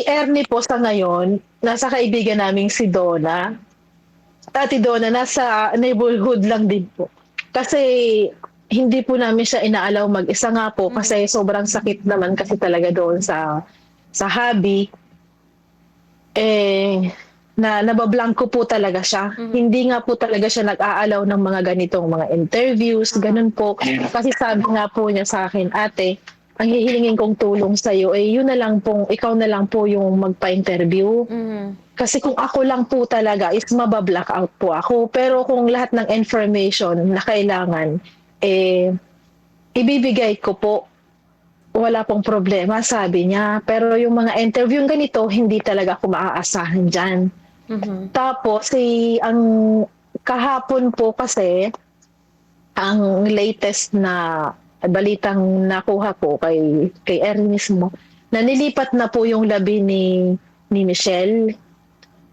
Ernie po sa ngayon, nasa kaibigan naming si Donna. Ate Donna, nasa neighborhood lang din po. Kasi hindi po namin siya inaalaw mag-isa nga po kasi sobrang sakit naman kasi talaga doon sa hobby. Eh, nabablanko po talaga siya. Hindi nga po talaga siya nag-aalaw ng mga ganitong mga interviews, ganun po. Kasi sabi nga po niya sa akin, ate, ang hihilingin kong tulong sa iyo yun na lang pong, ikaw na lang po yung magpa-interview. Kasi kung ako lang po talaga is mabablock po ako. Pero kung lahat ng information na kailangan, ibibigay ko po, wala pong problema, sabi niya. Pero yung mga interview ganito, hindi talaga ako maaasahan dyan. Tapos, ang kahapon po kasi, ang latest na balitang nakuha po kay Ernie mismo, na nilipat na po yung labi ni Michelle.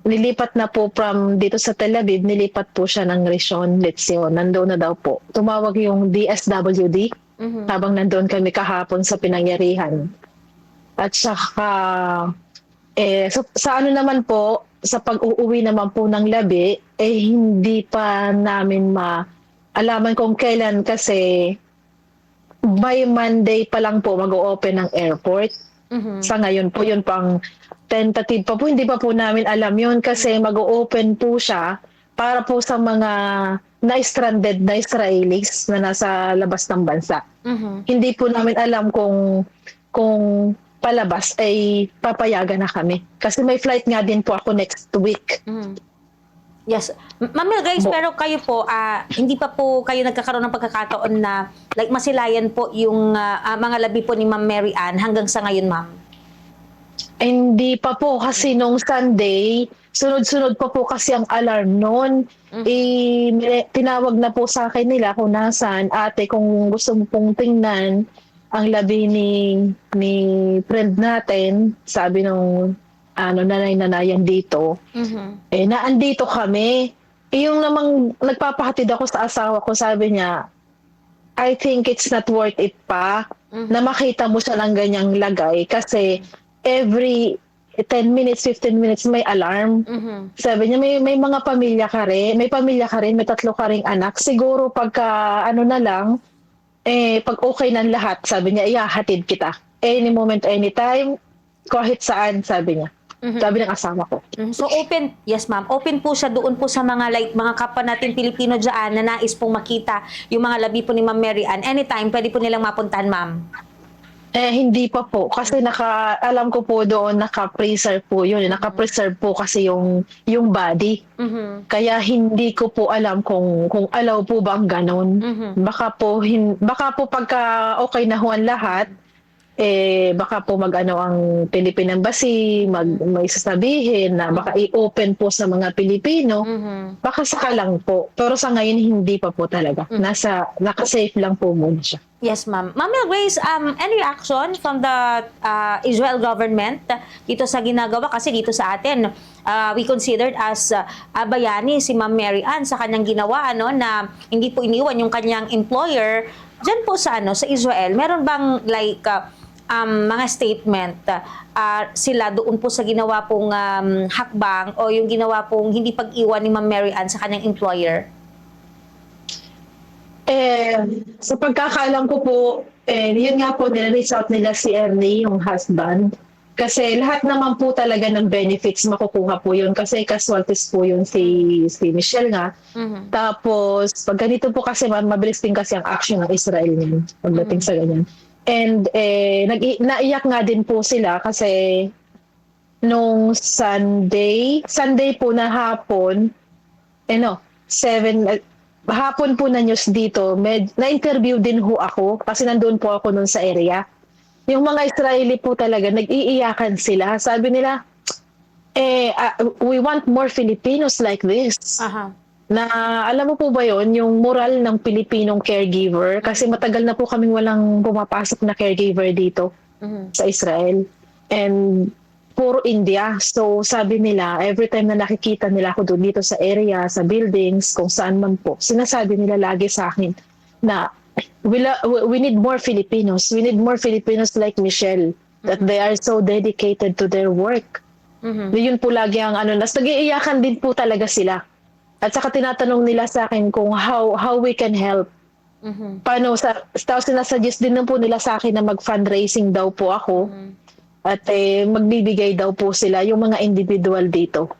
Nilipat na po from dito sa Tel Aviv, nilipat po siya ng Rishon Lezion. Nandoon na daw po. Tumawag yung DSWD habang nandoon kami kahapon sa pinangyarihan. At saka, sa ano naman po, sa pag-uuwi naman po ng labi, hindi pa namin alaman kung kailan kasi by Monday pa lang po mag-o-open ng airport. Sa ngayon po, yun pang tentative pa po. Hindi pa po namin alam yun kasi mag-o-open po siya para po sa mga na-stranded na Israelis na nasa labas ng bansa. Hindi po namin alam kung palabas ay papayagan na kami. Kasi may flight nga din po ako next week. Yes. Ma'am Mel Grace, pero kayo po, hindi pa po kayo nagkakaroon ng pagkakataon na like masilayan po yung mga labi po ni Ma'am Mary Ann hanggang sa ngayon, ma'am? Hindi pa po kasi nung Sunday, sunod-sunod pa po kasi ang alarm noon. Tinawag na po sa akin nila kung nasaan, ate, kung gusto mo pong tingnan ang labi ni friend natin, sabi nung nanay-nanayan dito. Naandito kami. Yung namang nagpapahatid ako sa asawa ko, sabi niya, I think it's not worth it pa na makita mo siya ng ganyang lagay kasi every 10 minutes, 15 minutes may alarm. Sabi niya, may mga pamilya ka rin, may tatlo ka ring anak. Siguro pagka na lang, pag okay ng lahat, sabi niya, ihahatid kita. Any moment, anytime, kahit saan, sabi niya. Sabi ng asawa ko. So open, yes ma'am, open po siya doon po sa mga mga kapwa natin Pilipino dyan na nais pong makita yung mga labi po ni Ma'am Mary Ann. Anytime, pwede po nilang mapuntahan, ma'am? Hindi pa po. Kasi alam ko po doon, naka-preserve po yun. Naka-preserve po kasi yung body. Kaya hindi ko po alam kung allow po ba ang ganon. Baka po pagka okay na huwan lahat, baka po ang Philippine Embassy, may sasabihin na baka i-open po sa mga Pilipino. Baka saka lang po. Pero sa ngayon, hindi pa po talaga. Naka-safe lang po muna siya. Yes, ma'am. Ma'am Mel Grace, any reaction from the Israel government dito sa ginagawa? Kasi dito sa atin, we considered as bayani si Ma'am Mary Ann sa kanyang ginawa, na hindi po iniwan yung kanyang employer. Diyan po sa Israel, meron bang like mga statement sila doon po sa ginawa pong hakbang o yung ginawa pong hindi pag-iwan ni Ma'am Mary Ann sa kanyang employer? Sa pagkakaalam ko po, yun nga po, nire-reach out nila si Ernie, yung husband. Kasi lahat naman po talaga ng benefits makukuha po yun. Kasi casualties po yun si Michelle nga. Tapos, pag ganito po kasi, mabilis din kasi ang action ng Israel niyan pagdating sa ganyan. And naiyak nga din po sila kasi nung Sunday po na hapon, 7, hapon po na news dito, na-interview din ho ako kasi nandun po ako nun sa area. Yung mga Israeli po talaga, nag-iiyakan sila. Sabi nila, we want more Filipinos like this. Na alam mo po ba yon yung moral ng Pilipinong caregiver? Kasi matagal na po kaming walang pumapasok na caregiver dito sa Israel. And puro India. So sabi nila, every time na nakikita nila ako doon dito sa area, sa buildings, kung saan man po, sinasabi nila lagi sa akin na we need more Filipinos. We need more Filipinos like Michelle. that they are so dedicated to their work. Yun po lagi ang ano, nag-iiyakan din po talaga sila. At saka tinatanong nila sa akin kung how we can help. Paano, tapos sinasuggest din po nila sa akin na mag-fundraising daw po ako. At magbibigay daw po sila yung mga individual dito.